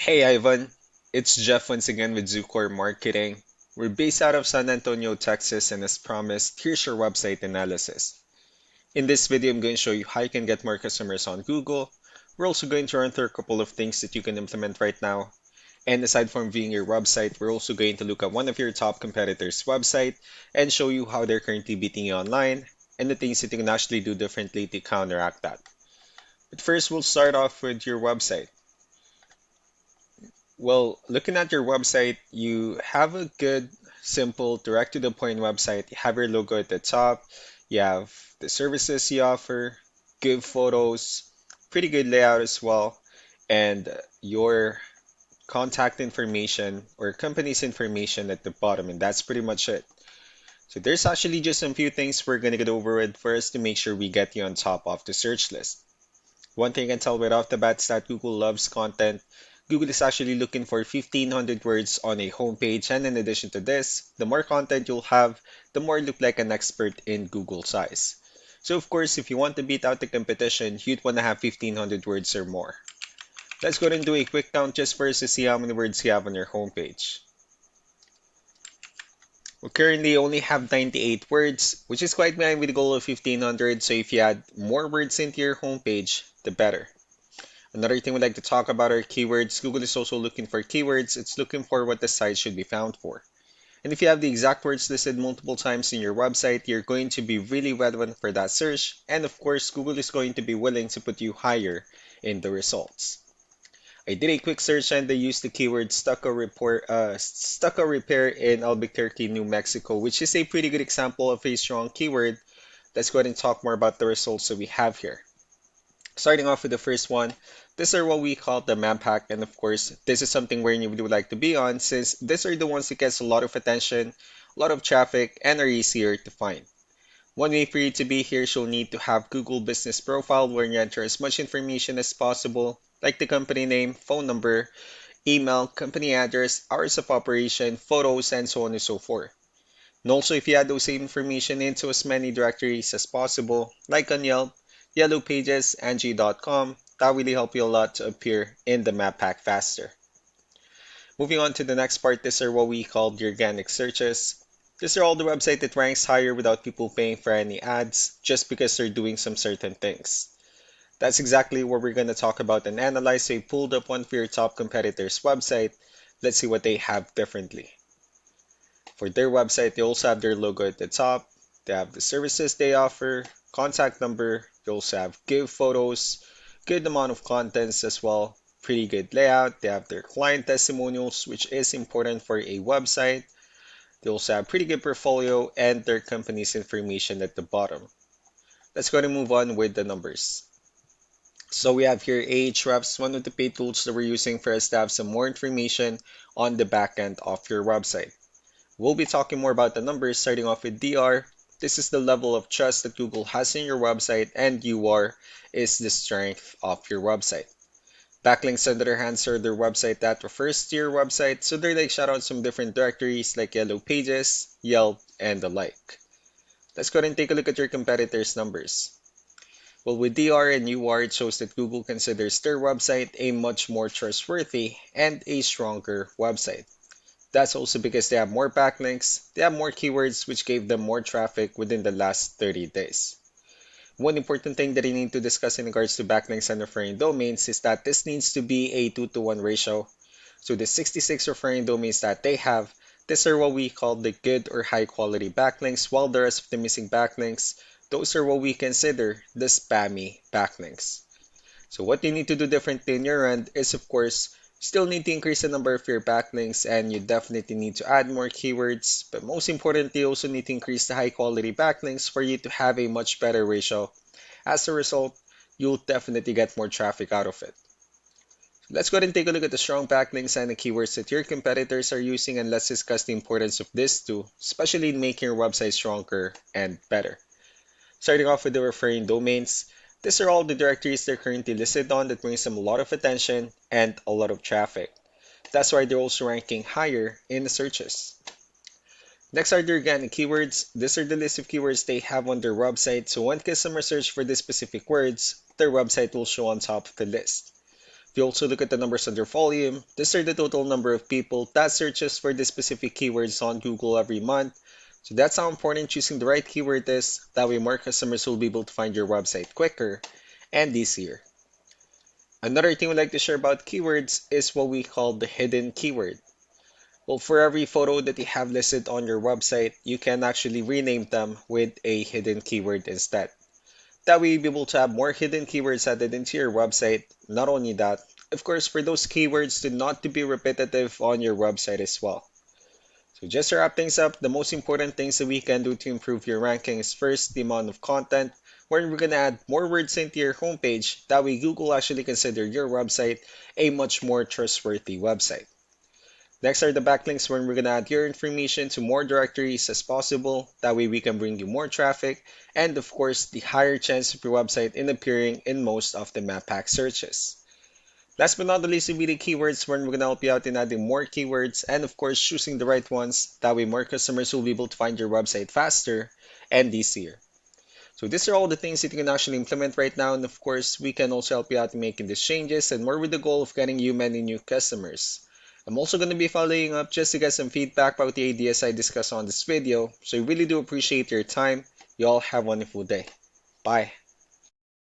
Hey Ivan, it's Jeff once again with Zucor Marketing. We're based out of San Antonio, Texas, and as promised, here's your website analysis. In this video, I'm going to show you how you can get more customers on Google. We're also going to run through a couple of things that you can implement right now. And aside from viewing your website, we're also going to look at one of your top competitors' website and show you how they're currently beating you online and the things that you can actually do differently to counteract that. But first, we'll start off with your website. Well, looking at your website, you have a good, simple, direct to the point website. You have your logo at the top, you have the services you offer, good photos, pretty good layout as well, and your contact information or company's information at the bottom, and that's pretty much it. So there's actually just a few things we're gonna get over with first to make sure we get you on top of the search list. One thing I can tell right off the bat is that Google loves content. Google is actually looking for 1,500 words on a homepage, and in addition to this, the more content you'll have, the more you look like an expert in Google's eyes. So of course, if you want to beat out the competition, you'd want to have 1,500 words or more. Let's go ahead and do a quick count just first to see how many words you have on your homepage. We currently only have 98 words, which is quite behind with the goal of 1,500, so if you add more words into your homepage, the better. Another thing we'd like to talk about are keywords. Google is also looking for keywords. It's looking for what the site should be found for. And if you have the exact words listed multiple times in your website, you're going to be really relevant for that search. And of course, Google is going to be willing to put you higher in the results. I did a quick search and I used the keyword stucco repair in Albuquerque, New Mexico, which is a pretty good example of a strong keyword. Let's go ahead and talk more about the results that we have here. Starting off with the first one, these are what we call the map hack, and of course, this is something where you would like to be on since these are the ones that gets a lot of attention, a lot of traffic, and are easier to find. One way for you to be here is you'll need to have Google Business Profile where you enter as much information as possible, like the company name, phone number, email, company address, hours of operation, photos, and so on and so forth. And also, if you add those same information into as many directories as possible, like on Yelp, Yellow Pages, Angie.com, that really help you a lot to appear in the map pack faster. Moving on to the next part, these are what we call the organic searches. These are all the website that ranks higher without people paying for any ads, just because they're doing some certain things. That's exactly what we're going to talk about and analyze. So I pulled up one of your top competitors' website. Let's see what they have differently. For their website, they also have their logo at the top. They have the services they offer, contact number. They also have give photos, good amount of contents as well, pretty good layout. They have their client testimonials, which is important for a website. They also have pretty good portfolio and their company's information at the bottom. Let's go and move on with the numbers. So we have here Ahrefs, one of the paid tools that we're using for us to have some more information on the back end of your website. We'll be talking more about the numbers starting off with DR. This is the level of trust that Google has in your website, and UR is the strength of your website. Backlinks, on the other hand, are their website that refers to your website, so they're like shoutouts from different directories like Yellow Pages, Yelp, and the like. Let's go ahead and take a look at your competitors' numbers. Well, with DR and UR, it shows that Google considers their website a much more trustworthy and a stronger website. That's also because they have more backlinks, they have more keywords, which gave them more traffic within the last 30 days. One important thing that I need to discuss in regards to backlinks and referring domains is that this needs to be a 2-to-1 ratio. So the 66 referring domains that they have, these are what we call the good or high quality backlinks, while the rest of the missing backlinks, those are what we consider the spammy backlinks. So what you need to do differently in your end is, of course, still need to increase the number of your backlinks and you definitely need to add more keywords. But most importantly, you also need to increase the high quality backlinks for you to have a much better ratio. As a result, you'll definitely get more traffic out of it. Let's go ahead and take a look at the strong backlinks and the keywords that your competitors are using, and let's discuss the importance of this too, especially in making your website stronger and better. Starting off with the referring domains, these are all the directories they're currently listed on that brings them a lot of attention and a lot of traffic. That's why they're also ranking higher in the searches. Next are the organic keywords. These are the list of keywords they have on their website, so when customers search for these specific words, their website will show on top of the list. If you also look at the numbers under volume, these are the total number of people that searches for the specific keywords on Google every month. So that's how important choosing the right keyword is. That way more customers will be able to find your website quicker and easier. Another thing we like to share about keywords is what we call the hidden keyword. Well, for every photo that you have listed on your website, you can actually rename them with a hidden keyword instead. That way you'll be able to have more hidden keywords added into your website. Not only that, of course, for those keywords to not to be repetitive on your website as well. So just to wrap things up, the most important things that we can do to improve your ranking is first the amount of content, where we're gonna add more words into your homepage. That way Google actually consider your website a much more trustworthy website. Next are the backlinks where we're gonna add your information to more directories as possible. That way we can bring you more traffic and of course the higher chance of your website in appearing in most of the map pack searches. Last but not the least will be the keywords where we're gonna help you out in adding more keywords and of course choosing the right ones. That way more customers will be able to find your website faster and easier. So these are all the things that you can actually implement right now, and of course, we can also help you out in making these changes and more with the goal of getting you many new customers. I'm also going to be following up just to get some feedback about the ideas I discussed on this video, so I really do appreciate your time. You all have a wonderful day. Bye.